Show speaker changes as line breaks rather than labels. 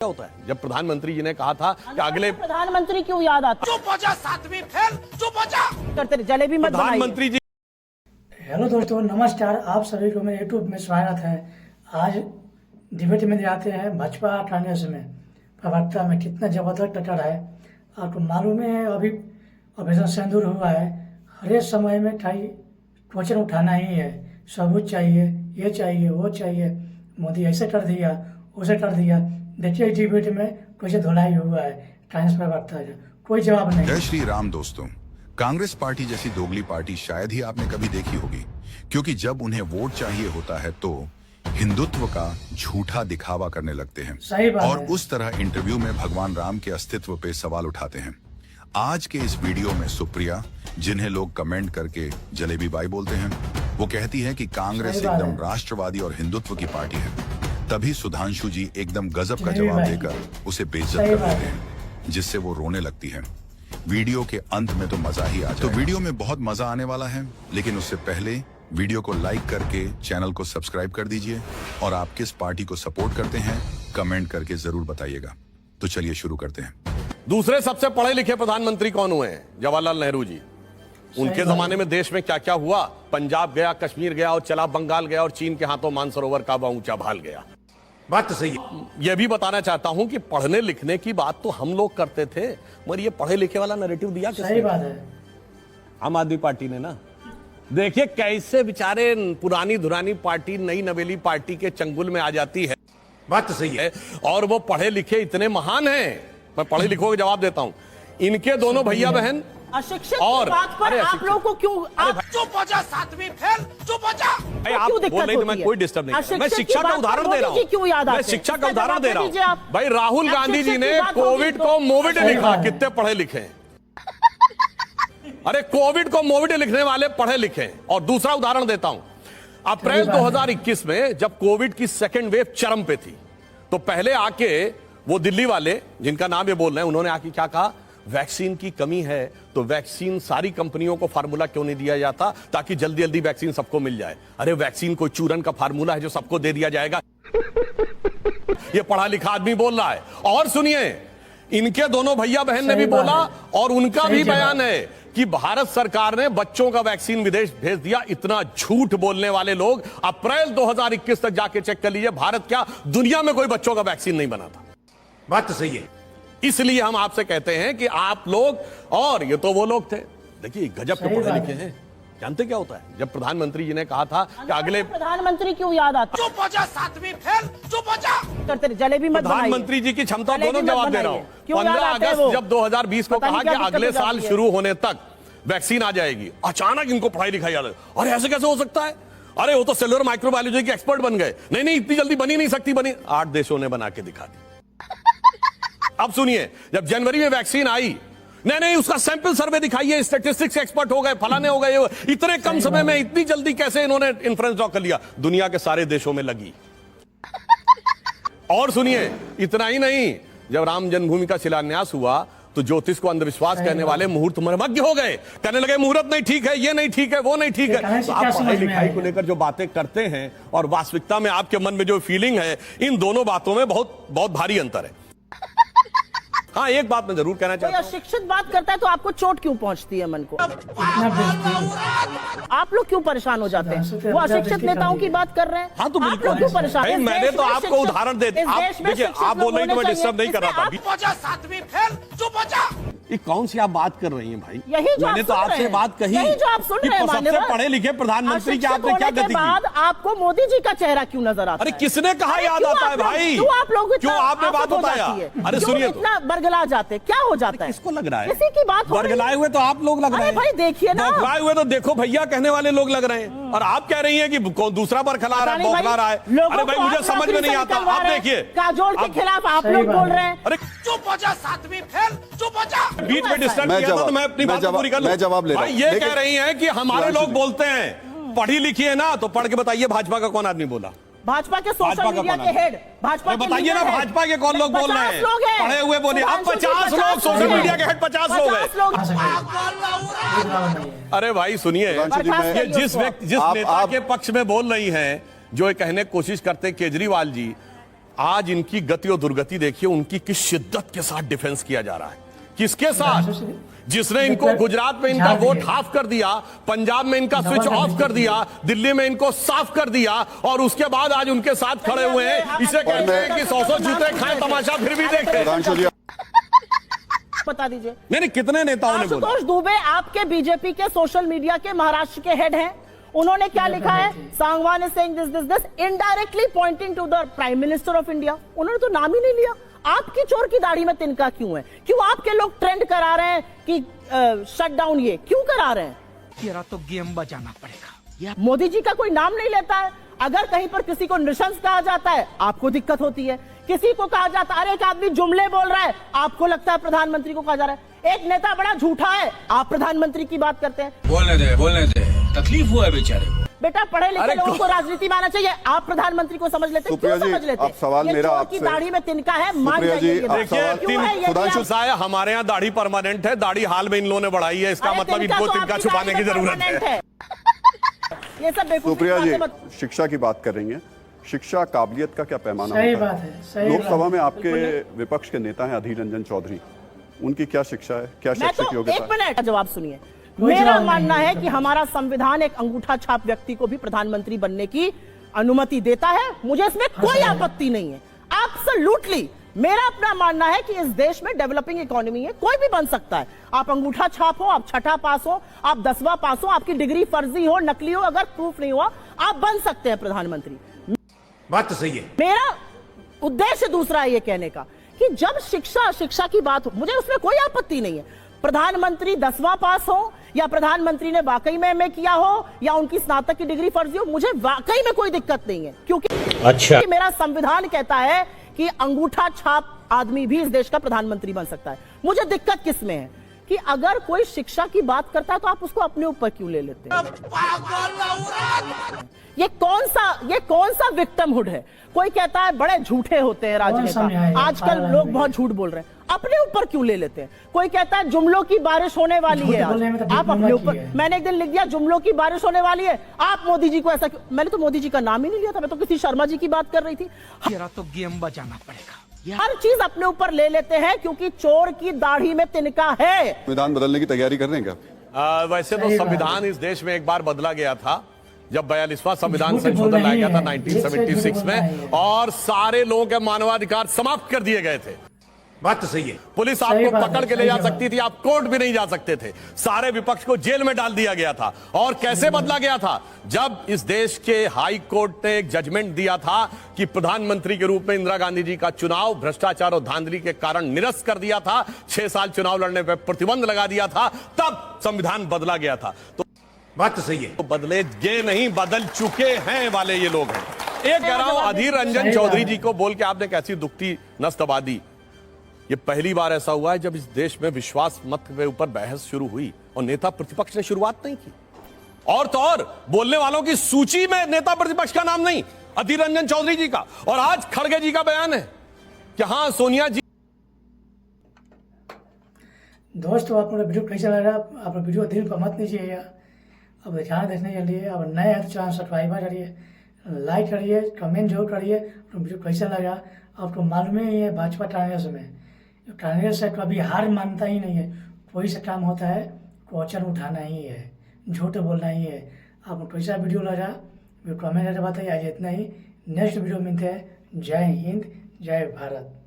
क्या होता है जब प्रधानमंत्री जी ने कहा था कि अगले
प्रधानमंत्री क्यों याद आता?
चुप हो जा, सातवीं फेल, चुप हो जा।
करते जलेबी मत
प्रधानमंत्री जी।
हेलो दोस्तों, नमस्कार। आप सभी को मेरे यूट्यूब में स्वागत है। आज डिबेट में जाते हैं भाजपा ठाणे में प्रवक्ता में कितना जबरदस्त टक्कर है। आपको मालूम है अभी ऑपरेशन सिंदूर हुआ है। हर एक समय में क्वेश्चन उठाना ही है, सबूत चाहिए, ये चाहिए, वो चाहिए। मोदी ऐसे कर दिया, उसे कर दिया। देखिए डिबेट में कैसे धुलाई हुआ है ठाणे प्रवक्ता का, कोई जवाब नहीं।
जय श्री राम दोस्तों। कांग्रेस पार्टी जैसी दोगली पार्टी शायद ही आपने कभी देखी होगी, क्योंकि जब उन्हें वोट चाहिए होता है तो हिंदुत्व का झूठा दिखावा करने लगते हैं
सही बात
और
है।
उस तरह इंटरव्यू में भगवान राम के अस्तित्व पे सवाल उठाते हैं। आज के इस वीडियो में सुप्रिया, जिन्हें लोग कमेंट करके जलेबी बाई बोलते हैं, वो कहती है कि कांग्रेस एकदम राष्ट्रवादी और हिंदुत्व की पार्टी है। तभी सुधांशु जी एकदम गजब का जवाब देकर उसे बेइज्जत कर देते हैं, जिससे वो रोने लगती है। वीडियो के अंत में तो मजा ही आ जाए। तो वीडियो में बहुत मजा आने वाला है, लेकिन उससे पहले वीडियो को लाइक करके चैनल को सब्सक्राइब कर दीजिए और आप किस पार्टी को सपोर्ट करते हैं कमेंट करके जरूर बताइएगा। तो चलिए शुरू करते हैं।
दूसरे सबसे पढ़े लिखे प्रधानमंत्री कौन हुए हैं? जवाहरलाल नेहरू जी। उनके जमाने में देश में क्या क्या हुआ? पंजाब गया, कश्मीर गया और चला बंगाल गया और चीन के हाथों मानसरोवर का ऊंचा भाल गया। बात तो सही है। यह भी बताना चाहता हूं कि पढ़ने लिखने की बात तो हम लोग करते थे, मगर ये पढ़े लिखे वाला नैरेटिव दिया किसने?
सही बात है,
आम आदमी पार्टी ने ना। देखिए कैसे बेचारे पुरानी धुरानी पार्टी नई नवेली पार्टी के चंगुल में आ जाती है। बात तो सही है। और वो पढ़े लिखे इतने महान हैं। मैं पढ़े लिखों को जवाब देता हूं। इनके दोनों भैया बहन
अशिक्षित
और
बात पर आप लोगों को क्यों
चुप हो जा, सातवीं फेल, चुप हो जा। आप
क्यों
बोल रहे थे, मैं कोई डिस्टर्ब नहीं कर रहा। मैं शिक्षा का उदाहरण दे रहा हूं। मैं शिक्षा का उदाहरण दे रहा हूं। भाई राहुल गांधी जी ने कोविड को मोविड लिखा। कितने पढ़े लिखे हैं? अरे कोविड को मोविड लिखने वाले पढ़े लिखे हैं। और दूसरा उदाहरण देता हूं। अप्रैल 2021 में जब कोविड की सेकेंड वेव चरम पे थी, तो पहले आके वो दिल्ली वाले जिनका नाम ये बोल रहे हैं, उन्होंने आके क्या कहा? वैक्सीन की कमी है तो वैक्सीन सारी कंपनियों को फार्मूला क्यों नहीं दिया जाता ताकि जल्दी जल्दी वैक्सीन सबको मिल जाए। अरे वैक्सीन कोई चूरन का फार्मूला है जो सबको दे दिया जाएगा? ये पढ़ा लिखा आदमी बोल रहा है। और सुनिए, इनके दोनों भैया बहन ने भी बोला और उनका भी बयान है कि भारत सरकार ने बच्चों का वैक्सीन विदेश भेज दिया। इतना झूठ बोलने वाले लोग अप्रैल 2021 तक जाके चेक कर लीजिए, भारत क्या दुनिया में कोई बच्चों का वैक्सीन नहीं बना था। बात तो सही है। इसलिए हम आपसे कहते हैं कि आप लोग, और ये तो वो लोग थे, देखिए गजब के पढ़े लिखे हैं। जानते क्या होता है जब प्रधानमंत्री जी ने कहा था कि अगले
प्रधानमंत्री क्यों याद आता?
चुप हो जा, सातवीं फेल, चुप हो जा।
करते जलेबी मत
प्रधानमंत्री जी की क्षमता दोनों जवाब दे रहा हूं। 15 अगस्त जब 2020 को कहा कि अगले साल शुरू होने तक वैक्सीन आ जाएगी, अचानक इनको पढ़ाई लिखाई याद है। अरे ऐसे कैसे हो सकता है? अरे वो तो सेलुलर माइक्रोबायोलॉजी के एक्सपर्ट बन गए। नहीं इतनी जल्दी बनी नहीं सकती। बनी 8 देशों ने बना के दिखा दी। अब सुनिए, जब जनवरी में वैक्सीन आई, नहीं उसका सैंपल सर्वे दिखाइए, स्टैटिस्टिक्स एक्सपर्ट हो गए, फलाने हो गए। इतने कम समय में इतनी जल्दी कैसे इन्होंने इन्फ्लुएंस ड्रॉ कर लिया? दुनिया के सारे देशों में लगी। और सुनिए, इतना ही नहीं, जब राम जन्मभूमि का शिलान्यास हुआ तो ज्योतिष को अंधविश्वास कहने वाले मुहूर्त मर्मज्ञ हो गए, कहने लगे मुहूर्त नहीं ठीक है, ये नहीं ठीक है, वो नहीं ठीक है। तो आप पढ़ाई लिखाई को लेकर जो बातें करते हैं और वास्तविकता में आपके मन में जो फीलिंग है, इन दोनों बातों में बहुत बहुत भारी अंतर है। हाँ, एक बात मैं जरूर कहना चाहता हूं।
अशिक्षित बात करता है तो आपको चोट क्यों पहुंचती है मन को? आप लोग क्यों परेशान हो जाते हैं? वो अशिक्षित नेताओं की बात कर रहे हैं।
हाँ, तो
आप लोग क्यों परेशान हैं?
मैंने तो आपको उदाहरण दे दिया। देखिए, आप बोल रही तो मैं डिस्टर्ब नहीं कर रहा था। सातवीं फेल, चुप हो जा। ये कौन सी आप बात कर रही हैं भाई?
यही जो
मैंने तो आपसे बात कही,
यही जो आप सुन रहे हैं।
सबसे पढ़े लिखे प्रधानमंत्री की आपने क्या गति की?
बाद आपको मोदी जी का चेहरा क्यों नजर आता है?
अरे किसने कहा याद आता है भाई?
क्यों आप लोग
क्यों आपने बात बताया? अरे सुनिए,
इतना बरगला जाते, क्या हो जाता है?
किसको लग रहा है?
किसी की बात
बरगलाए हुए तो आप लोग लग रहे हैं
भाई। देखिए ना,
बरगलाए हुए तो देखो भैया कहने वाले लोग लग रहे हैं, और आप कह रही हैं कि दूसरा बरखला रहा है, बौखला रहा है। अरे भाई मुझे समझ में नहीं आता। आप देखिए,
काजोल के खिलाफ आप लोग बोल रहे हैं।
अरे चुप हो जा, सातवीं फेल, चुप हो जा। बीच में डिस्टर्ब किया तो मैं अपनी बात पूरी कर लूं।
मैं जवाब ले रहा हूं।
ये कह रही हैं कि हमारे लोग बोलते हैं पढ़ी लिखी है ना, तो पढ़ के बताइए भाजपा का कौन आदमी बोला?
भाजपा के सोशल मीडिया के हेड, भाजपा
बताइए ना, भाजपा के कौन लोग बोल रहे हैं? पढ़े हुए बोलिए। अब 50 लोग सोशल मीडिया के हेड, 50 लोग हैं। अरे भाई सुनिए, ये जिस नेता के पक्ष में बोल रही हैं, जो कहने की कोशिश करते केजरीवाल जी, आज इनकी गति और दुर्गति देखिए, उनकी किस शिद्दत के साथ डिफेंस किया जा रहा है। किसके साथ? जिसने इनको गुजरात में इनका वोट हाफ कर दिया, पंजाब में इनका स्विच ऑफ कर दिया, दिल्ली में इनको साफ कर दिया, और उसके बाद आज उनके साथ खड़े हुए हैं। इसे कहते हैं कि 100 जूते खाए तमाशा फिर भी देखे।
बता दीजिए
नहीं, कितने नेताओं ने बोला?
आशुतोष दुबे आपके बीजेपी के सोशल मीडिया के महाराष्ट्र के हेड हैं। उन्होंने क्या लिखा है? Sangwan is saying this indirectly pointing to the prime minister of India. उन्होंने तो नाम ही नहीं लिया। आपकी चोर की दाढ़ी में तिनका क्यों है? क्यों आपके लोग ट्रेंड करा रहे हैं कि शट डाउन? ये क्यों करा रहे हैं?
तेरा तो गेम बजाना पड़ेगा।
मोदी जी का कोई नाम नहीं लेता है। अगर कहीं पर किसी को नृशंस कहा जाता है, आपको दिक्कत होती है। किसी को कहा जाता है अरे एक आदमी जुमले बोल रहा है, आपको लगता है प्रधानमंत्री को कहा जा रहा है। एक नेता बड़ा झूठा है, आप प्रधानमंत्री की बात करते हैं।
बोलने दे, तकलीफ हुआ है बेचारे को।
बेटा पढ़े लिखे लोगों को राजनीति में आना चाहिए। आप प्रधानमंत्री को समझ लेते, क्यों समझ लेते?
आप सवाल
ये
मेरा
चोर
आपसे,
की दाढ़ी में तिनका है, मान
सुप्रिया जी,
जाइए।
आप सवाल
क्यों है ये?
सुधांशु साहब, हमारे यहाँ दाढ़ी परमानेंट है, दाढ़ी हाल में इन लोगों ने बढ़ाई है, इसका मतलब इनको तिनका छुपाने की जरूरत है।
ये सब बेवकूफी
सुप्रिया
की
जी,
बातें मत-
शिक्षा की बात कर रही हैं। शिक्षा काबिलियत का क्या पैमाना
सही
होता
बात है, सही
लोकसभा
बात
में
है।
आपके
बिल्कुल।
विपक्ष के नेता हैं अधीर रंजन चौधरी, उनकी क्या शिक्षा है, क्या
मैं
शैक्षिक
तो
योग्यता
एक
है?
मिनट का जवाब सुनिए।
कोई
मेरा
जवाब
मानना
नहीं
है
है।
कि हमारा संविधान एक अंगूठा छाप व्यक्ति को भी प्रधानमंत्री बनने की अनुमति देता है। मुझे इसमें कोई आपत्ति नहीं है, एब्सोल्युटली। मेरा अपना मानना है कि इस देश में डेवलपिंग इकोनॉमी है, कोई भी बन सकता है। आप अंगूठा छाप हो, आप छठा पास हो, आप 10वां पास हो, आपकी डिग्री फर्जी हो, नकली हो, अगर प्रूफ नहीं हुआ, आप बन सकते हैं प्रधानमंत्री।
बात तो सही है।
मेरा उद्देश्य दूसरा है ये कहने का कि जब शिक्षा की बात हो, मुझे उसमें कोई आपत्ति नहीं है। प्रधानमंत्री 10वां पास हो, या प्रधानमंत्री ने वाकई में एमए किया हो, या उनकी स्नातक की डिग्री फर्जी हो, मुझे वाकई में कोई दिक्कत नहीं है। क्योंकि मेरा संविधान कहता है कि अंगूठा छाप आदमी भी इस देश का प्रधानमंत्री बन सकता है। मुझे दिक्कत किस में है कि अगर कोई शिक्षा की बात करता है तो आप उसको अपने ऊपर क्यों ले लेते हैं? ये कौन सा विक्टिमहुड है? कोई कहता है बड़े झूठे होते हैं राजनेता, आजकल लोग बहुत झूठ बोल रहे हैं, अपने ऊपर क्यों ले लेते हैं? कोई कहता है जुमलों की बारिश होने वाली है, आप अपने ऊपर। मैंने एक दिन लिख दिया जुमलों की बारिश होने वाली है, आप मोदी जी को ऐसा क्यों? मैंने तो मोदी जी का नाम ही नहीं लिया था, मैं तो किसी शर्मा जी की बात कर रही थी।
तेरा तो गेम बजाना पड़ेगा।
हर चीज अपने ऊपर ले लेते हैं क्योंकि चोर की दाढ़ी में तिनका है।
संविधान बदलने की तैयारी कर रहे हैं क्या?
वैसे तो
सही बात
संविधान
है।
इस देश में एक बार बदला गया था, जब 42वां संविधान
झूठ
संशोधन
बोल
लाया
रही
गया था
है।
1976 में, और सारे लोगों के मानवाधिकार समाप्त कर दिए गए थे।
बात तो सही है।
पुलिस
सही
आपको
बात है,
पकड़ के ले
सही
जा
बात।
सकती थी, आप कोर्ट भी नहीं जा सकते थे, सारे विपक्ष को जेल में डाल दिया गया था। और कैसे बदला गया था? जब इस देश के हाई कोर्ट ने एक जजमेंट दिया था कि प्रधानमंत्री के रूप में इंदिरा गांधी जी का चुनाव भ्रष्टाचार और धांधली के कारण निरस्त कर दिया था, 6 साल चुनाव लड़ने पर प्रतिबंध लगा दिया था, तब संविधान बदला गया था। तो
बात तो सही है।
बदलेंगे नहीं, बदल चुके हैं वाले ये लोग हैं। एक कह रहा हूं, अधीर रंजन चौधरी जी को बोल के आपने कैसी दुखती नस दबा दी। ये पहली बार ऐसा हुआ है जब इस देश में विश्वास मत के ऊपर बहस शुरू हुई और नेता प्रतिपक्ष ने शुरुआत नहीं की। और तो और बोलने वालों की सूची में नेता प्रतिपक्ष का नाम नहीं, अधीर रंजन चौधरी जी का। और आज खड़गे जी का बयान है कि हां सोनिया जी।
दोस्तों, आपको वीडियो कैसा लगा? आप वीडियो दिल पर मत लीजिएगा। अब ध्यान देखने के लिए, अब नए हैं तो चैनल सब्सक्राइब करिए, लाइक करिए, कमेंट जरूर करिए। तो वीडियो कैसा लगा आपको मालूम ही है, भाजपा कांग्रेस में कांग्रेस से कभी हार मानता ही नहीं है। कोई सा काम होता है, क्वेश्चन उठाना ही है, झूठ बोलना ही है। आपको कैसा वीडियो लगा कमेंट करके बताइए। आज इतना ही, नेक्स्ट वीडियो मिलते हैं। जय हिंद, जय भारत।